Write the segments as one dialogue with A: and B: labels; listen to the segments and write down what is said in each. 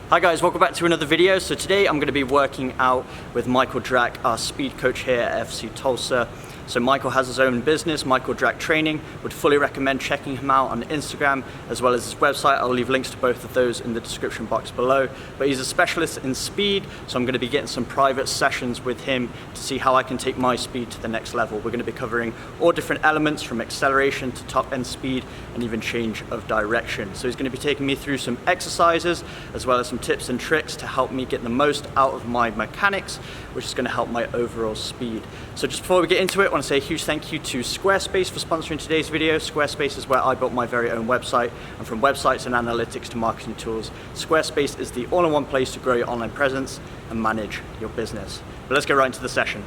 A: Hi guys, welcome back to another video. So today I'm going to be working out with Michael Drach, our speed coach here at FC Tulsa. So Michael has his own business, Michael Drach Training. Would fully recommend checking him out on Instagram as well as his website. I'll leave links to both of those in the description box below. But he's a specialist in speed, so I'm going to be getting some private sessions with him to see how I can take my speed to the next level. We're going to be covering all different elements from acceleration to top end speed and even change of direction. So he's going to be taking me through some exercises as well as some tips and tricks to help me get the most out of my mechanics, which is going to help my overall speed. So just before we get into it, I want to say a huge thank you to Squarespace for sponsoring today's video. Squarespace is where I built my very own website, and from websites and analytics to marketing tools, Squarespace is the all-in-one place to grow your online presence and manage your business. But let's get right into the session.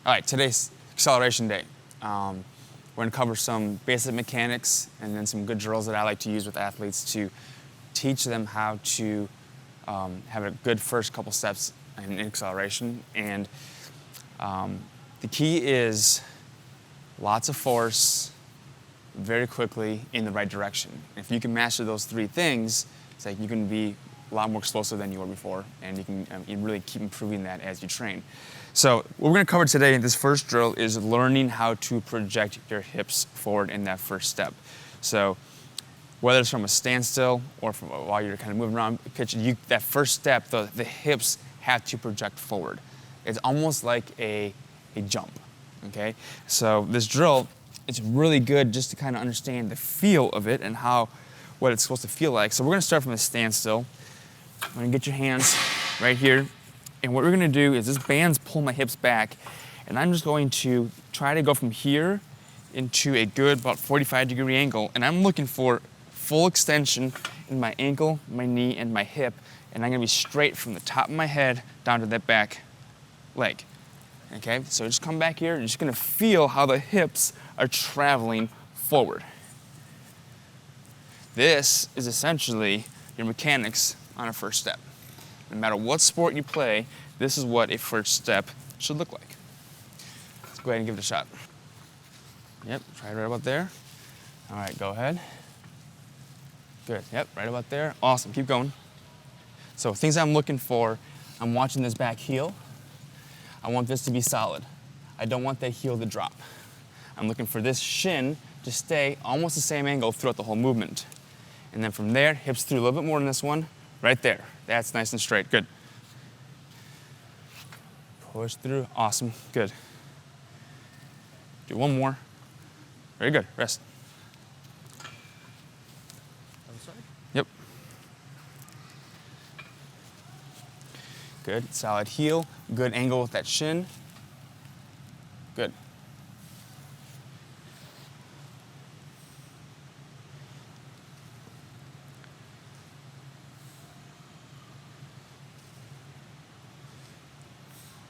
B: All right, today's acceleration day. We're going to cover some basic mechanics and then some good drills that I like to use with athletes to teach them how to have a good first couple steps in acceleration. And the key is lots of force, very quickly in the right direction. If you can master those three things, it's like you can be a lot more explosive than you were before, and you can you really keep improving that as you train. So what we're going to cover today in this first drill is learning how to project your hips forward in that first step. So whether it's from a standstill or from while you're kind of moving around pitch, that first step, the hips have to project forward. It's almost like a jump, okay? So this drill, it's really good just to kind of understand the feel of it and what it's supposed to feel like. So we're gonna start from a standstill. I'm gonna get your hands right here. And what we're gonna do is this band's pull my hips back, and I'm just going to try to go from here into a good about 45-degree angle. And I'm looking for full extension in my ankle, my knee, and my hip. And I'm gonna be straight from the top of my head down to that back leg. Okay, so just come back here and you're just gonna feel how the hips are traveling forward. This is essentially your mechanics on a first step. No matter what sport you play, this is what a first step should look like. Let's go ahead and give it a shot. Yep, try it right about there. All right, go ahead. Good, yep, right about there. Awesome, keep going. So things I'm looking for, I'm watching this back heel. I want this to be solid. I don't want that heel to drop. I'm looking for this shin to stay almost the same angle throughout the whole movement. And then from there, hips through a little bit more than this one, right there. That's nice and straight, good. Push through, awesome, good. Do one more. Very good, rest. Yep. Good, solid heel, good angle with that shin. Good.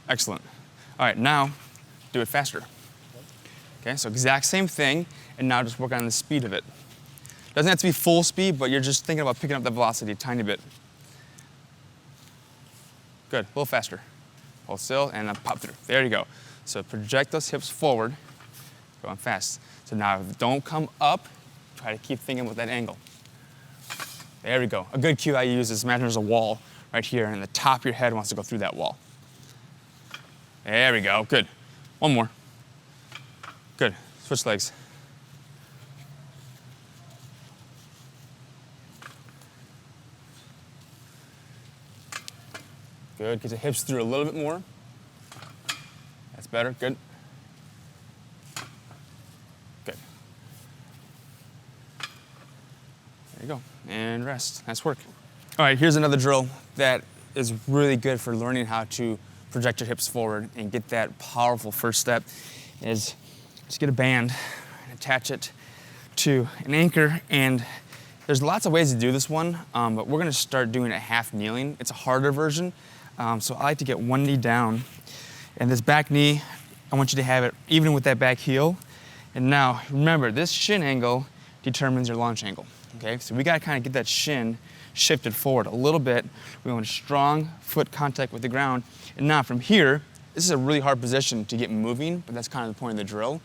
B: Excellent. All right, now do it faster. Okay, so exact same thing, and now just work on the speed of it. Doesn't have to be full speed, but you're just thinking about picking up the velocity a tiny bit. Good, a little faster. Hold still and then pop through. There you go. So project those hips forward, going fast. So now don't come up, try to keep thinking with that angle. There we go. A good cue I use is imagine there's a wall right here and the top of your head wants to go through that wall. There we go, good. One more. Good, switch legs. Good, get the hips through a little bit more. That's better, good. Good. There you go, and rest, nice work. All right, here's another drill that is really good for learning how to project your hips forward and get that powerful first step is just get a band and attach it to an anchor. And there's lots of ways to do this one, but we're gonna start doing it half kneeling. It's a harder version. So I like to get one knee down, and this back knee, I want you to have it even with that back heel. And now, remember, this shin angle determines your launch angle, okay? So we gotta kind of get that shin shifted forward a little bit. We want a strong foot contact with the ground. And now from here, this is a really hard position to get moving, but that's kind of the point of the drill.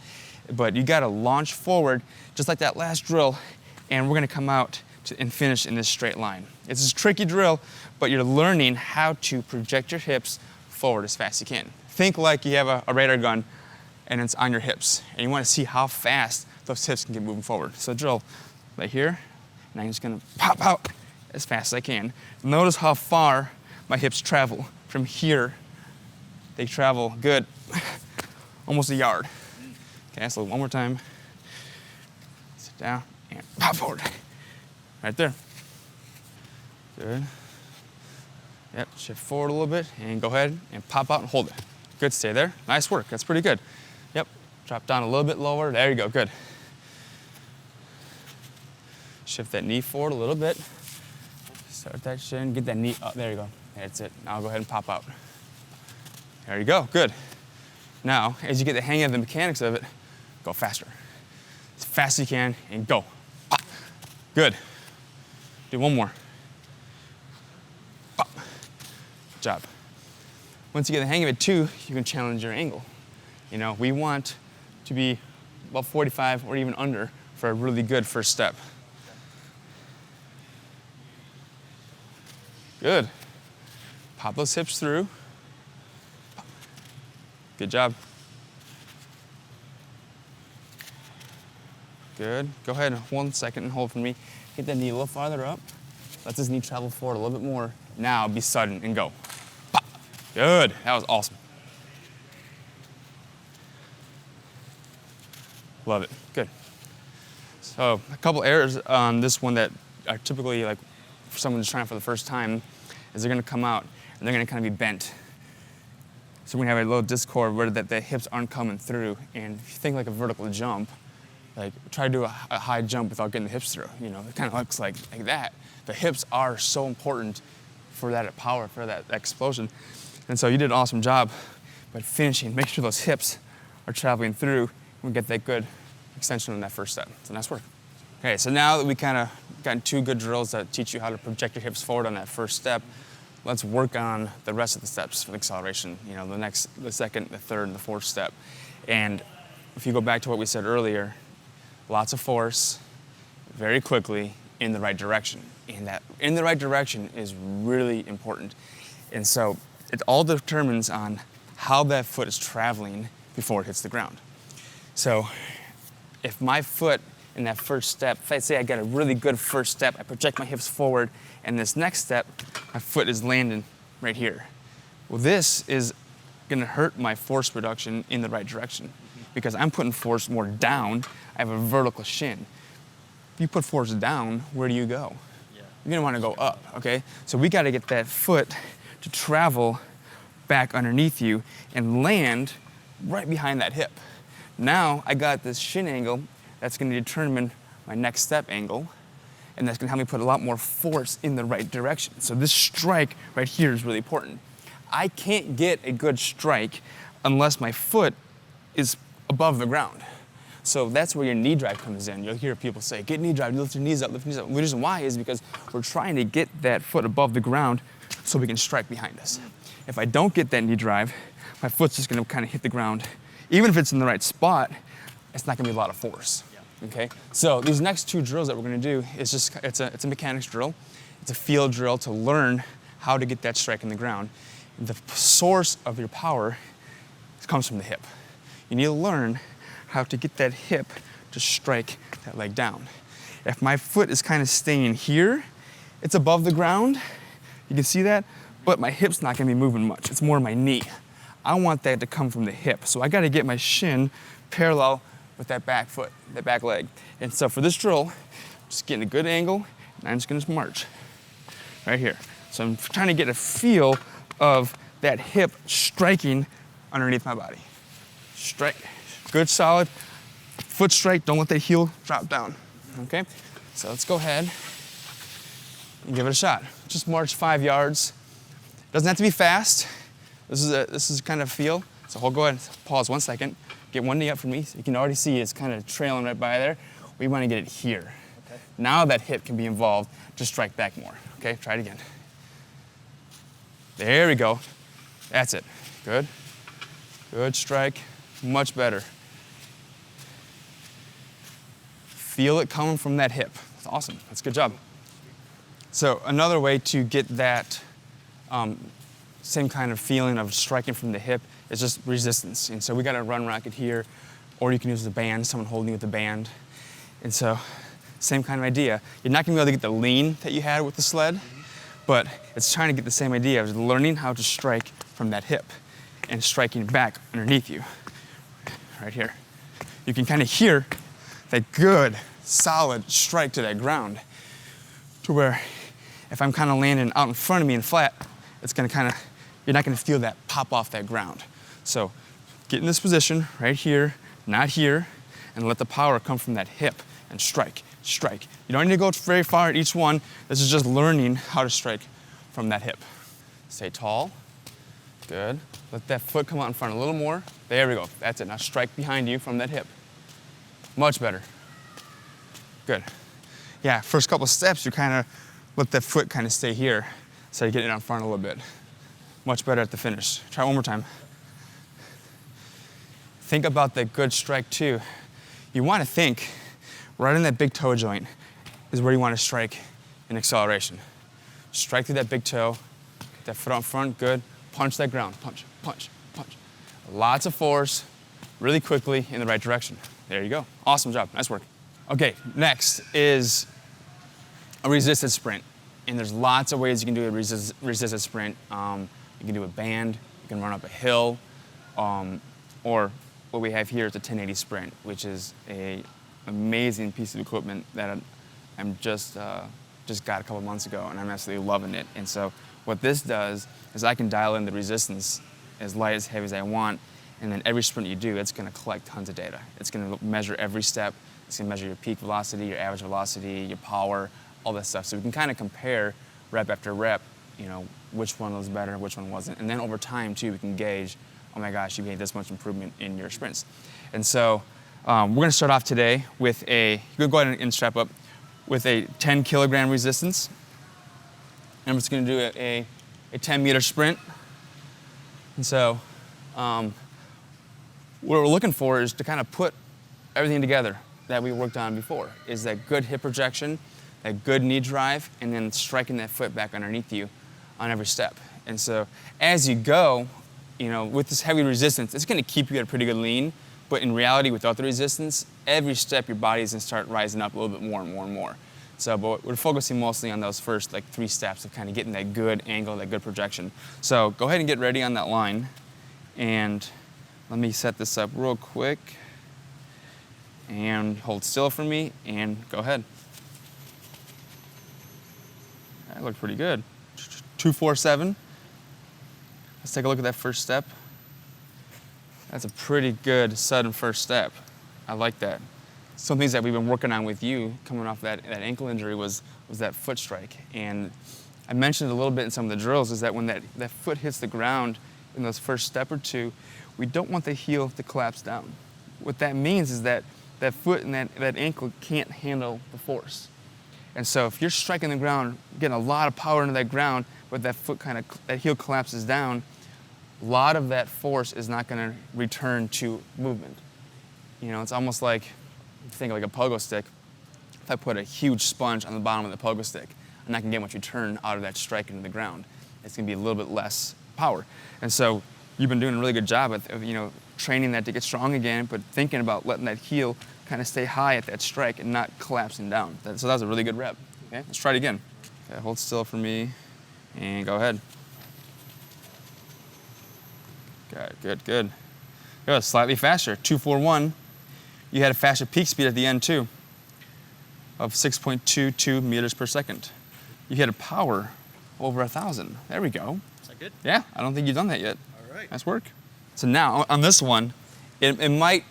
B: But you gotta launch forward, just like that last drill, and we're gonna come out and finish in this straight line. It's a tricky drill, but you're learning how to project your hips forward as fast as you can. Think like you have a radar gun and it's on your hips, and you want to see how fast those hips can get moving forward. So drill right here, and I'm just gonna pop out as fast as I can. Notice how far my hips travel. From here, they travel good, almost a yard. Okay, so one more time. Sit down and pop forward. Right there. Good. Yep, shift forward a little bit and go ahead and pop out and hold it. Good, stay there. Nice work, that's pretty good. Yep, drop down a little bit lower. There you go, good. Shift that knee forward a little bit. Start that shin, get that knee up. There you go. That's it. Now go ahead and pop out. There you go, good. Now, as you get the hang of the mechanics of it, go faster. As fast as you can and go. Pop. Good. Do one more. Pop. Good job. Once you get the hang of it too, you can challenge your angle. You know, we want to be about 45 or even under for a really good first step. Good. Pop those hips through. Good job. Good. Go ahead, 1 second and hold for me. Get that knee a little farther up. Let this knee travel forward a little bit more. Now be sudden and go. Pop. Good. That was awesome. Love it. Good. So a couple errors on this one that are typically like for someone who's trying for the first time is they're going to come out and they're going to kind of be bent. So we're going to have a little discord where the hips aren't coming through. And if you think like a vertical jump, like try to do a high jump without getting the hips through. You know, it kind of looks like that. The hips are so important for that power, for that explosion. And so you did an awesome job, but finishing, make sure those hips are traveling through and get that good extension on that first step. So nice work. Okay, so now that we kind of got 2 good drills that teach you how to project your hips forward on that first step, let's work on the rest of the steps for the acceleration. You know, the second, the third, and the fourth step. And if you go back to what we said earlier, lots of force, very quickly, in the right direction. And that in the right direction is really important. And so it all determines on how that foot is traveling before it hits the ground. So if my foot in that first step, if I say I got a really good first step, I project my hips forward, and this next step, my foot is landing right here. Well, this is gonna hurt my force production in the right direction because I'm putting force more down. I have a vertical shin. If you put force down, where do you go? Yeah. You're gonna wanna go up, okay? So we gotta get that foot to travel back underneath you and land right behind that hip. Now I got this shin angle that's going to determine my next step angle, and that's going to help me put a lot more force in the right direction. So this strike right here is really important. I can't get a good strike unless my foot is above the ground. So that's where your knee drive comes in. You'll hear people say, get knee drive, lift your knees up, lift your knees up. The reason why is because we're trying to get that foot above the ground so we can strike behind us. If I don't get that knee drive, my foot's just going to kind of hit the ground. Even if it's in the right spot, it's not gonna be a lot of force, okay? So these next 2 drills that we're gonna do is just, it's a mechanics drill. It's a field drill to learn how to get that strike in the ground. The source of your power comes from the hip. You need to learn how to get that hip to strike that leg down. If my foot is kind of staying here, it's above the ground, you can see that, but my hip's not gonna be moving much. It's more my knee. I want that to come from the hip. So I gotta get my shin parallel with that back foot, that back leg. And so for this drill, just getting a good angle, and I'm just gonna march right here. So I'm trying to get a feel of that hip striking underneath my body. Strike, good solid foot strike, don't let that heel drop down, okay? So let's go ahead and give it a shot. Just march 5 yards. Doesn't have to be fast. This is kind of feel. So we'll go ahead and pause 1 second. Get one knee up for me. So you can already see it's kind of trailing right by there. We want to get it here. Okay. Now that hip can be involved, just strike back more. Okay, try it again. There we go. That's it. Good. Good strike. Much better. Feel it coming from that hip. That's awesome. That's a good job. So another way to get that same kind of feeling of striking from the hip is just resistance. And so we got a run racket here, or you can use the band, someone holding you with the band. And so, same kind of idea. You're not gonna be able to get the lean that you had with the sled, but it's trying to get the same idea of learning how to strike from that hip and striking back underneath you, right here. You can kind of hear that good, solid strike to that ground, to where if I'm kind of landing out in front of me and flat, it's gonna kind of, you're not gonna feel that pop off that ground. So get in this position right here, not here, and let the power come from that hip and strike, strike. You don't need to go very far at each one. This is just learning how to strike from that hip. Stay tall, good. Let that foot come out in front a little more. There we go, that's it. Now strike behind you from that hip. Much better, good. Yeah, first couple steps, you kind of let that foot kind of stay here, so you get it out in front a little bit. Much better at the finish. Try one more time. Think about that good strike too. You want to think right in that big toe joint is where you want to strike in acceleration. Strike through that big toe, get that foot out in front, good. Punch that ground, punch, punch, punch. Lots of force, really quickly in the right direction. There you go. Awesome job, nice work. Okay, next is a resisted sprint. And there's lots of ways you can do a resisted sprint. You can do a band, you can run up a hill, or what we have here is a 1080 sprint, which is an amazing piece of equipment that I'm just got a couple months ago, and I'm absolutely loving it. And so what this does is I can dial in the resistance as light, as heavy as I want, and then every sprint you do, it's gonna collect tons of data. It's gonna measure every step. It's gonna measure your peak velocity, your average velocity, your power, all that stuff. So we can kind of compare rep after rep, you know, which one was better, which one wasn't. And then over time too, we can gauge, oh my gosh, you made this much improvement in your sprints. And so we're gonna start off today with you can go ahead and strap up, with a 10 kilogram resistance. And I'm just gonna do a 10 meter sprint. And so what we're looking for is to kind of put everything together that we worked on before, is that good hip projection, that good knee drive, and then striking that foot back underneath you on every step. And so as you go, you know, with this heavy resistance, it's gonna keep you at a pretty good lean, but in reality, without the resistance, every step your body is gonna start rising up a little bit more and more and more. So, but we're focusing mostly on those first like 3 steps of kind of getting that good angle, that good projection. So go ahead and get ready on that line. And let me set this up real quick. And hold still for me, and go ahead. That looked pretty good. 247. Let's take a look at that first step. That's a pretty good sudden first step. I like that. Some things that we've been working on with you coming off that ankle injury was that foot strike. And I mentioned a little bit in some of the drills is that when that foot hits the ground in those first step or two, we don't want the heel to collapse down. What that means is that that foot and that ankle can't handle the force. And so if you're striking the ground, getting a lot of power into that ground, but that foot that heel collapses down, a lot of that force is not gonna return to movement. You know, it's almost like, think of like a pogo stick. If I put a huge sponge on the bottom of the pogo stick, I'm not gonna get much return out of that strike into the ground. It's gonna be a little bit less power. And so you've been doing a really good job of you know, training that to get strong again, but thinking about letting that heel kind of stay high at that strike and not collapsing down. So that was a really good rep. Okay, let's try it again. Okay, hold still for me, and go ahead. Good, good, good. Good, slightly faster, 241. You had a faster peak speed at the end too, of 6.22 meters per second. You had a power over 1,000. There we go.
A: Is that good?
B: Yeah, I don't think you've done that yet.
A: All right.
B: Nice work. So now, on this one, it might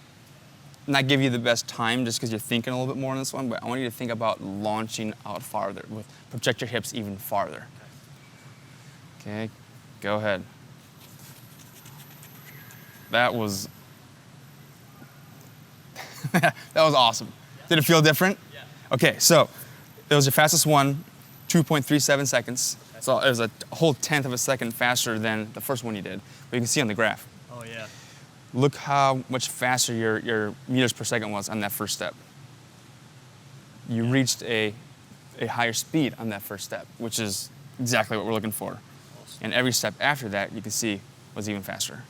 B: not give you the best time just because you're thinking a little bit more on this one, but I want you to think about launching out farther, project your hips even farther. Okay, go ahead. That was that was awesome. Did it feel different?
A: Yeah.
B: Okay, so it was your fastest one, 2.37 seconds. So it was a whole 1/10 of a second faster than the first one you did. But you can see on the graph.
A: Oh yeah.
B: Look how much faster your meters per second was on that first step. You reached a a higher speed on that first step, which is exactly what we're looking for. And every step after that, you can see, was even faster.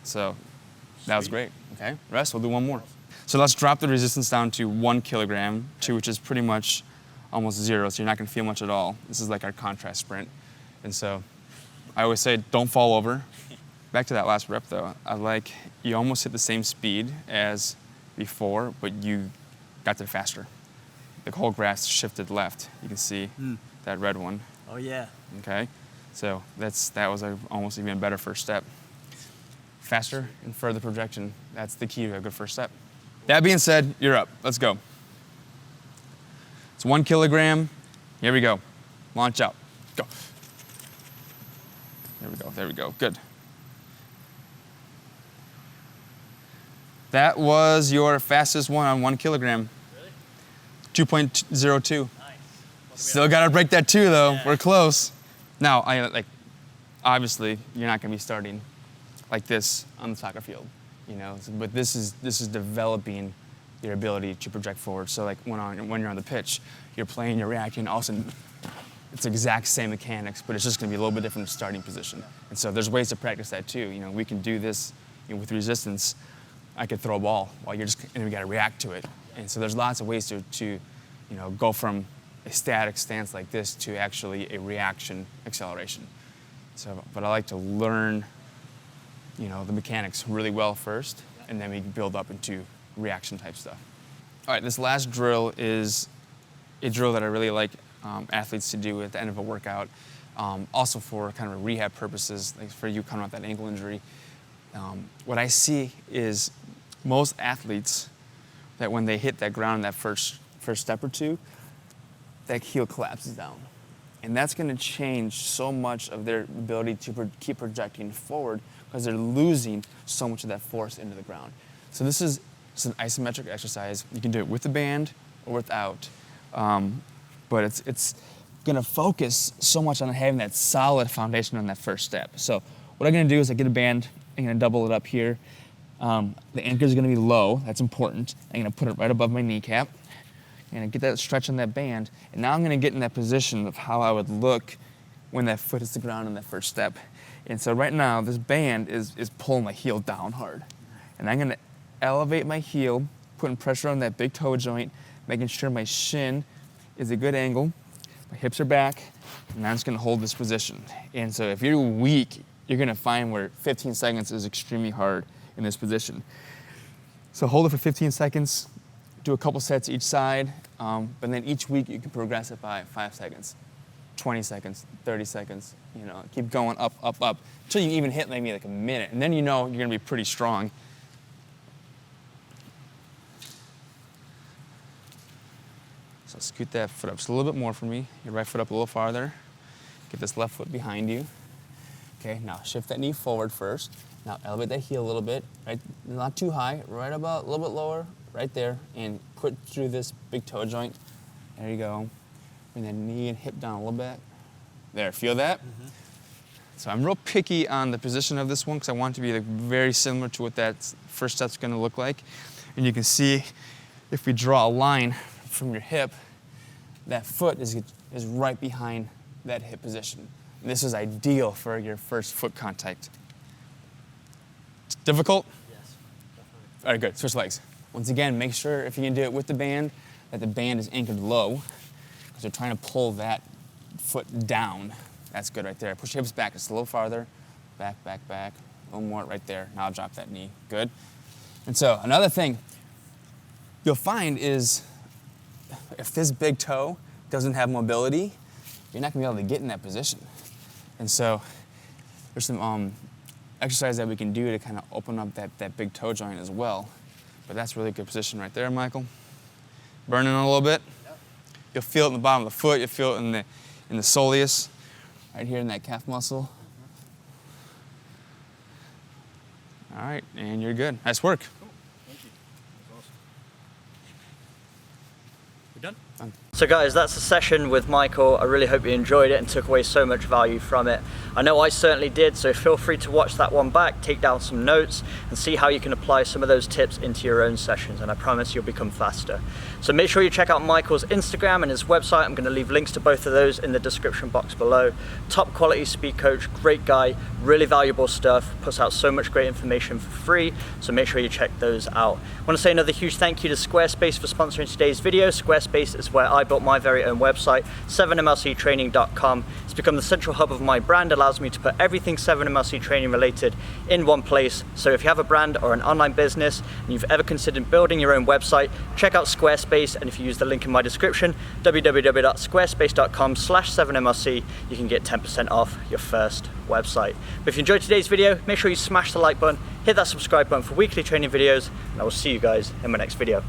B: So that was great. Okay, rest, we'll do one more. So let's drop the resistance down to 1 kilogram, which is pretty much almost 0, so you're not gonna feel much at all. This is like our contrast sprint. And so I always say, don't fall over. Back to that last rep though, you almost hit the same speed as before, but you got there faster. The whole graph shifted left. You can see that red one.
A: Oh yeah.
B: Okay, so that was almost even better first step. Faster and further projection, that's the key to a good first step. That being said, you're up, let's go. It's 1 kilogram, here we go. Launch out, go. There we go, good. That was your fastest one on 1 kilogram. Really? 2.02. Nice. Still gotta break that 2 though, yeah. We're close. Now, obviously, you're not gonna be starting like this on the soccer field, you know, but this is developing your ability to project forward. So like when you're on the pitch, you're playing, you're reacting, all of a sudden, it's the exact same mechanics, but it's just gonna be a little bit different starting position. And so there's ways to practice that too. You know, we can do this with resistance. I could throw a ball while and we gotta react to it. And so there's lots of ways to go from a static stance like this to actually a reaction acceleration. So, but I like to learn, the mechanics really well first, and then we can build up into reaction type stuff. All right, this last drill is a drill that I really like athletes to do at the end of a workout, also for kind of rehab purposes, like for you coming off that ankle injury. What I see is most athletes that when they hit that ground, that first step or two, that heel collapses down. And that's gonna change so much of their ability to keep projecting forward because they're losing so much of that force into the ground. So this is an isometric exercise. You can do it with the band or without. But it's gonna focus so much on having that solid foundation on that first step. So what I'm gonna do is I get a band, I'm gonna double it up here. The anchor is gonna be low, that's important. I'm gonna put it right above my kneecap. I'm gonna get that stretch on that band, and now I'm gonna get in that position of how I would look when that foot hits the ground in that first step. And so right now, this band is pulling my heel down hard. And I'm gonna elevate my heel, putting pressure on that big toe joint, making sure my shin is a good angle, my hips are back, and I'm just gonna hold this position. And so if you're weak, you're gonna find where 15 seconds is extremely hard in this position. So hold it for 15 seconds, do a couple sets each side, but then each week you can progress it by 5 seconds, 20 seconds, 30 seconds, keep going up, up, up, until you even hit maybe like a minute, and then you're gonna be pretty strong. So scoot that foot up just a little bit more for me, your right foot up a little farther, get this left foot behind you. Okay, now shift that knee forward first. Now elevate that heel a little bit, right? Not too high, right about a little bit lower, right there, and put through this big toe joint. There you go. Bring that knee and hip down a little bit. There, feel that? Mm-hmm. So I'm real picky on the position of this one because I want it to be very similar to what that first step's gonna look like. And you can see if we draw a line from your hip, that foot is right behind that hip position. And this is ideal for your first foot contact. Difficult?
A: Yes, definitely.
B: All right, good. Switch legs. Once again, make sure if you can do it with the band, that the band is anchored low, because you're trying to pull that foot down. That's good right there. Push your hips back just a little farther. Back, back, back. A little more right there. Now drop that knee. Good. And so another thing you'll find is if this big toe doesn't have mobility, you're not going to be able to get in that position. And so there's some exercise that we can do to kind of open up that big toe joint as well. But that's a really good position right there, Michael. Burning a little bit. Yep. You'll feel it in the bottom of the foot. You'll feel it in the soleus, right here in that calf muscle. All right, and you're good. Nice work.
A: Cool. Thank you. That was awesome. We done?
B: Done.
A: So guys, that's the session with Michael. I really hope you enjoyed it and took away so much value from it. I know I certainly did, so feel free to watch that one back, take down some notes, and see how you can apply some of those tips into your own sessions, and I promise you'll become faster. So make sure you check out Michael's Instagram and his website. I'm going to leave links to both of those in the description box below. Top quality speed coach, great guy, really valuable stuff, puts out so much great information for free, so make sure you check those out. I want to say another huge thank you to Squarespace for sponsoring today's video. Squarespace is where I built my very own website, 7mlctraining.com. It's become the central hub of my brand, allows me to put everything 7mlc training related in one place. So if you have a brand or an online business and you've ever considered building your own website, check out Squarespace, and if you use the link in my description, www.squarespace.com/7mlc, you can get 10% off your first website. But if you enjoyed today's video, make sure you smash the like button, hit that subscribe button for weekly training videos, and I will see you guys in my next video.